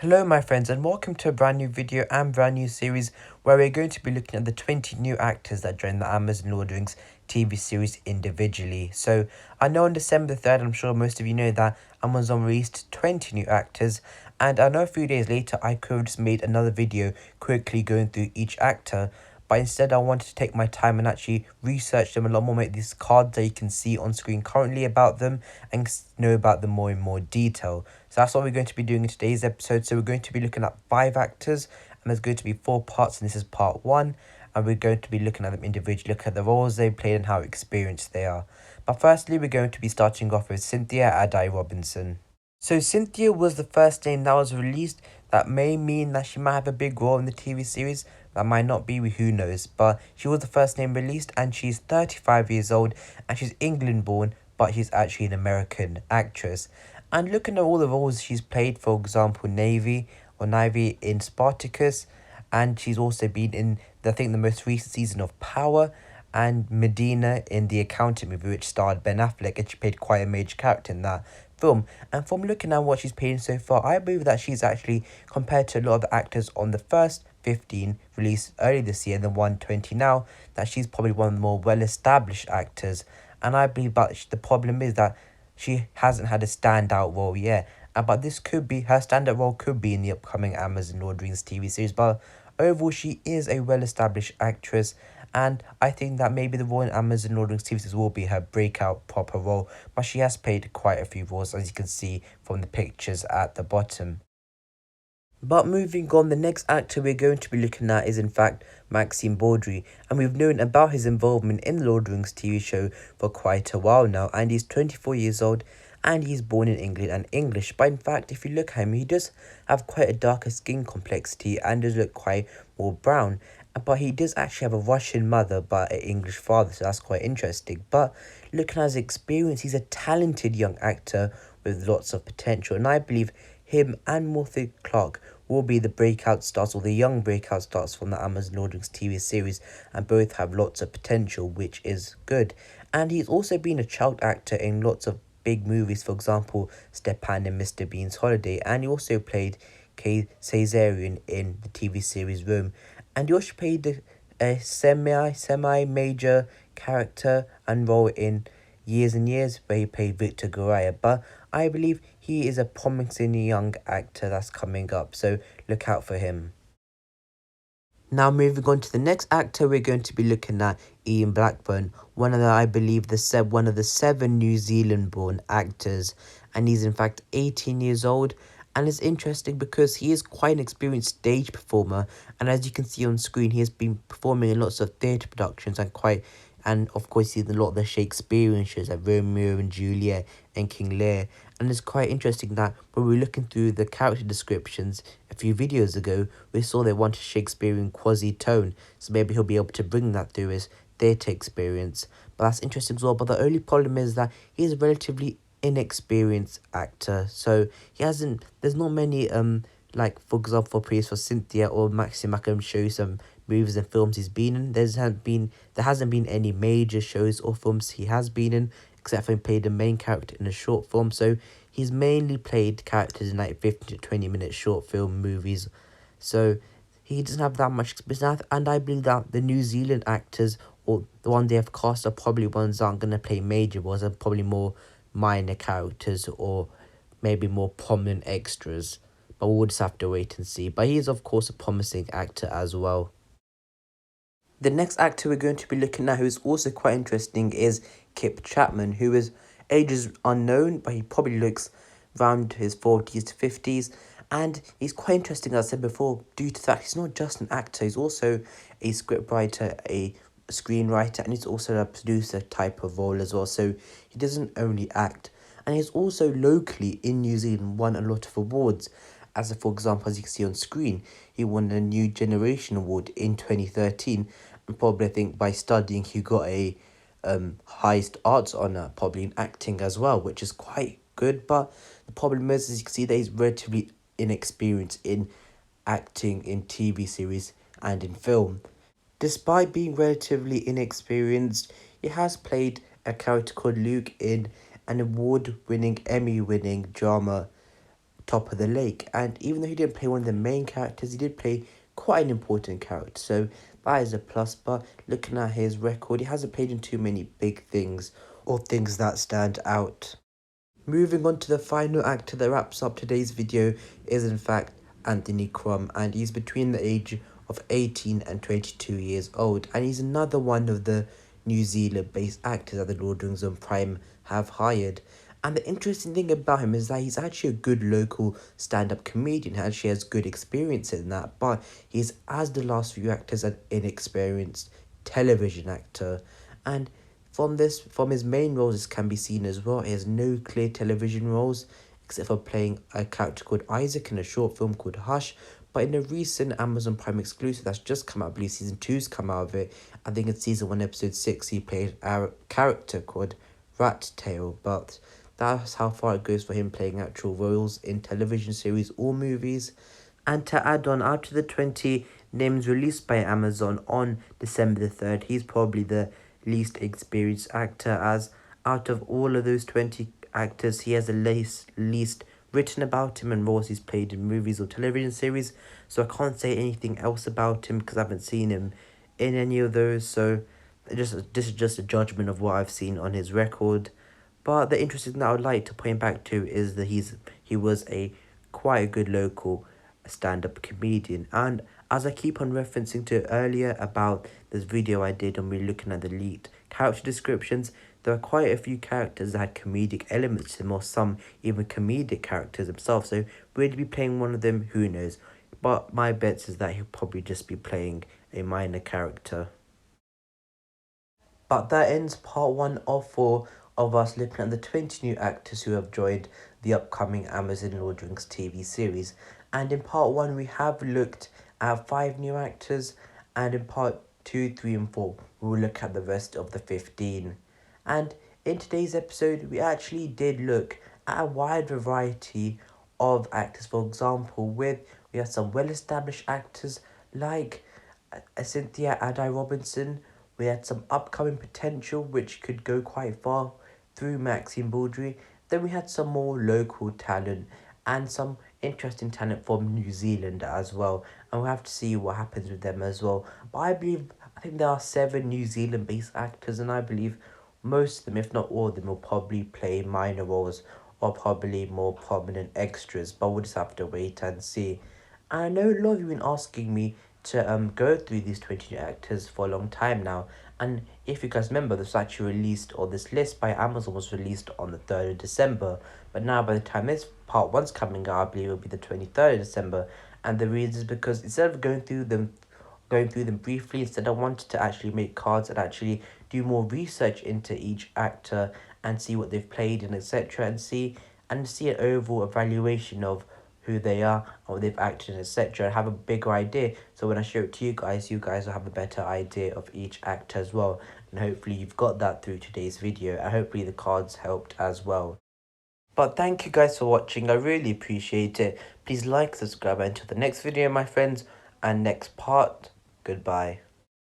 Hello my friends and welcome to a brand new video and brand new series where we're going to be looking at the 20 new actors that joined the Amazon Lord of the Rings TV series individually. So I know on December 3rd, I'm sure most of you know that Amazon released 20 new actors, and I know a few days later I could have just made another video quickly going through each actor, but instead I wanted to take my time and actually research them a lot more, make these cards that you can see on screen currently about them and know about them more in more detail. So that's what we're going to be doing in today's episode. So we're going to be looking at 5 actors, and there's going to be 4 parts, and this is part 1. And we're going to be looking at them individually, look at the roles they played and how experienced they are. But firstly, we're going to be starting off with Cynthia Adai Robinson. So Cynthia was the first name that was released. That may mean that she might have a big role in the TV series. That might not be, who knows. But she was the first name released, and she's 35 years old, and she's England born, but she's actually an American actress. And looking at all the roles she's played, for example, Navy in Spartacus, and she's also been in, I think, the most recent season of Power, and Medina in The Accountant movie, which starred Ben Affleck, and she played quite a major character in that film. And from looking at what she's played so far, I believe that she's actually, compared to a lot of the actors on the first 15 released early this year and the 120 now, that she's probably one of the more well-established actors. And I believe that the problem is that she hasn't had a standout role yet. But this could be, her standout role could be in the upcoming Amazon Lord of the Rings TV series. But overall, she is a well-established actress, and I think that maybe the role in Amazon Lord of the Rings TV series will be her breakout proper role. But she has played quite a few roles, as you can see from the pictures at the bottom. But moving on, the next actor we're going to be looking at is in fact Maxime Baudry, and we've known about his involvement in the Lord of the Rings TV show for quite a while now, and he's 24 years old and he's born in England and English. But in fact, if you look at him, he does have quite a darker skin complexity and does look quite more brown. But he does actually have a Russian mother but an English father, so that's quite interesting. But looking at his experience, he's a talented young actor with lots of potential, and I believe him and Martha Clark will be the breakout stars, or the young breakout stars, from the Amazon Lord of the Rings TV series, and both have lots of potential, which is good. And he's also been a child actor in lots of big movies, for example, Stepan and Mr. Bean's Holiday, and he also played Caesarion in the TV series Rome, and he also played a semi-major character and role in Years and Years, where he played Victor Goriah. But I believe he is a promising young actor that's coming up, so look out for him. Now moving on to the next actor, we're going to be looking at Ian Blackburn, one of the, I believe, one of the 7 New Zealand-born actors, and he's in fact 18 years old. And it's interesting because he is quite an experienced stage performer, and as you can see on screen, he has been performing in lots of theatre productions and of course he's in a lot of the Shakespearean shows like Romeo and Juliet and King Lear. And it's quite interesting that when we were looking through the character descriptions a few videos ago, we saw they wanted Shakespearean quasi-tone, so maybe he'll be able to bring that through his theatre experience. But that's interesting as well. But the only problem is that he's a relatively inexperienced actor, so there's not many like, for example, for praise for Cynthia or Maxim, I can show you some movies and films he's been in. There hasn't been any major shows or films he has been in, except for he played the main character in a short film. So he's mainly played characters in like 15 to 20-minute short film movies, so he doesn't have that much experience. And I believe that the New Zealand actors, or the ones they have cast, are probably ones that aren't going to play major roles, and probably more minor characters or maybe more prominent extras. But we'll just have to wait and see. But he is, of course, a promising actor as well. The next actor we're going to be looking at, who is also quite interesting, is Kip Chapman, who is age is unknown, but he probably looks around his 40s to 50s. And he's quite interesting, as I said before, due to the fact he's not just an actor, he's also a scriptwriter, a screenwriter, and he's also a producer type of role as well. So he doesn't only act. And he's also locally in New Zealand won a lot of awards. For example, as you can see on screen, he won a New Generation Award in 2013. And probably, I think, by studying, he got a highest arts honour, probably in acting as well, which is quite good. But the problem is, as you can see, that he's relatively inexperienced in acting in TV series and in film. Despite being relatively inexperienced, he has played a character called Luke in an award-winning, Emmy-winning drama Top of the Lake. And even though he didn't play one of the main characters, he did play quite an important character. So that is a plus. But looking at his record, he hasn't played in too many big things or things that stand out. Moving on to the final actor that wraps up today's video is in fact Anthony Crum, and he's between the age of 18 and 22 years old, and he's another one of the New Zealand based actors that the Lord of the Rings on Prime have hired. And the interesting thing about him is that he's actually a good local stand-up comedian. He actually has good experience in that, but he's, as the last few actors, an inexperienced television actor. And from his main roles, this can be seen as well. He has no clear television roles, except for playing a character called Isaac in a short film called Hush. But in a recent Amazon Prime exclusive that's just come out, I believe season 2's come out of it, I think in season 1, episode 6, he played a character called Rat Tail. But that's how far it goes for him playing actual roles in television series or movies. And to add on, out of the 20 names released by Amazon on December the 3rd, he's probably the least experienced actor, as out of all of those 20 actors, he has the least written about him and roles he's played in movies or television series. So I can't say anything else about him because I haven't seen him in any of those. So this is just a judgment of what I've seen on his record. But the interesting thing that I would like to point back to is that he was quite a good local stand-up comedian. And as I keep on referencing to earlier about this video I did on me looking at the leaked character descriptions, there are quite a few characters that had comedic elements to them, or some even comedic characters themselves. So will he be playing one of them? Who knows? But my bet is that he'll probably just be playing a minor character. But that ends part 1 of 4 of us looking at the 20 new actors who have joined the upcoming Amazon Lord of the Rings TV series. And in part 1, we have looked at 5 new actors, and in part 2, 3, and 4, we will look at the rest of the 15. And in today's episode, we actually did look at a wide variety of actors. For example, we have some well-established actors like Cynthia Addai-Robinson. We had some upcoming potential which could go quite far through Maxine Baldry. Then we had some more local talent and some interesting talent from New Zealand as well. And we'll have to see what happens with them as well. But I think there are 7 New Zealand based actors, and I believe most of them, if not all of them, will probably play minor roles or probably more prominent extras. But we'll just have to wait and see. And I know a lot of you have been asking me to go through these 20 new actors for a long time now. And if you guys remember, this was actually released, or this list by Amazon was released on the 3rd of December. But now by the time this part 1's coming out, I believe it'll be the 23rd of December. And the reason is because instead of going through them briefly, instead I wanted to actually make cards and actually do more research into each actor and see what they've played and etc. and see an overall evaluation of who they are and what they've acted, etc. and have a bigger idea. So when I show it to you guys will have a better idea of each actor as well. And hopefully you've got that through today's video, and hopefully the cards helped as well. But thank you guys for watching. I really appreciate it. Please like, subscribe, and until the next video, my friends, and next part, goodbye.